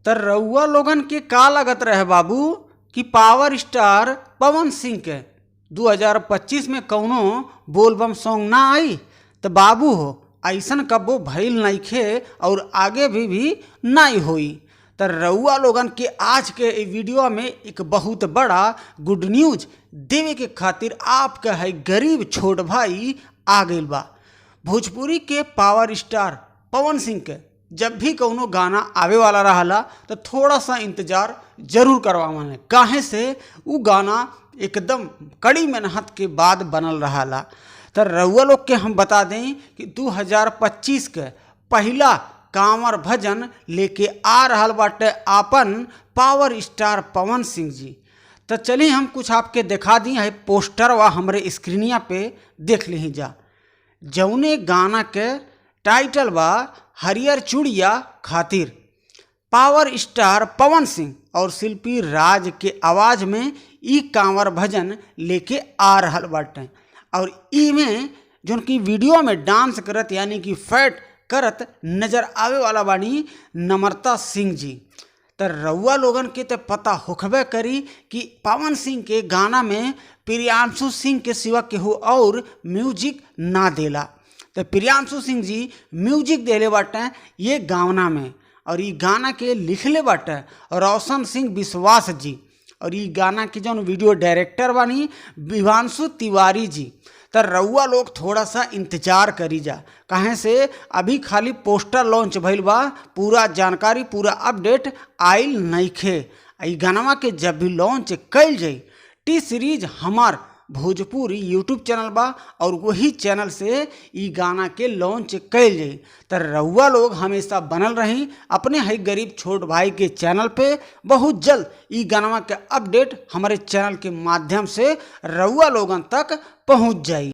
त रउआ लोगन के का लगत रहे बाबू कि पावर स्टार पवन सिंह के 2025 में कौनो बोलबम सॉन्ग ना आई? तो बाबू हो ऐसन कब्बो भइल नइखे और आगे भी नहीं होई। तो रउआ लोगन के आज के वीडियो में एक बहुत बड़ा गुड न्यूज देवे के खातिर आपके है गरीब छोट भाई आ गइल बा। भोजपुरी के पावर स्टार पवन सिंह के जब भी कौनो गाना आवे वाला रहला तो थोड़ा सा इंतजार जरूर करवावन, काहे से वो गाना एकदम कड़ी मेहनत के बाद बनल रहला। तो रउआ लोग के हम बता दें कि 2025 के पहला कांवर भजन लेके आ रहल बाटे आपन पावर स्टार पवन सिंह जी। तो चलिए हम कुछ आपके दिखा दी है पोस्टर व हमरे स्क्रीनिया पे देख ली जा। जौने गाना के टाइटल बा हरियर चूड़िया खातिर। पावर स्टार पवन सिंह और शिल्पी राज के आवाज में ई कांवर भजन लेके आ रहल बाटे और ई में जोन की वीडियो में डांस करत यानी कि फैट करत नजर आवे वाला बानी नम्रता सिंह जी। तो रउआ लोगन के तो पता होखबे करी कि पवन सिंह के गाना में प्रियांशु सिंह के सिवा केहू और म्यूजिक ना देला। तो प्रियांशु सिंह जी म्यूजिक देले बाटे ये गाना में और ये गाना के लिखले बाटे रोशन सिंह विश्वास जी और ये गाना के जो वीडियो डायरेक्टर बानी विभांशु तिवारी जी। तो रउआ लोग थोड़ा सा इंतजार करी जा, कहें से अभी खाली पोस्टर लॉन्च भइल बा, पूरा जानकारी पूरा अपडेट आइल नइखे। ई गाना के जब भी लॉन्च कइल जाई टी सीरीज हमार भोजपुरी यूट्यूब चैनल बा और वही चैनल से ई गाना के लॉन्च कइल जाई। तो रउआ लोग हमेशा बनल रही अपने है गरीब छोट भाई के चैनल पे। बहुत जल्द ई गाना के अपडेट हमारे चैनल के माध्यम से रउआ लोगन तक पहुंच जाई।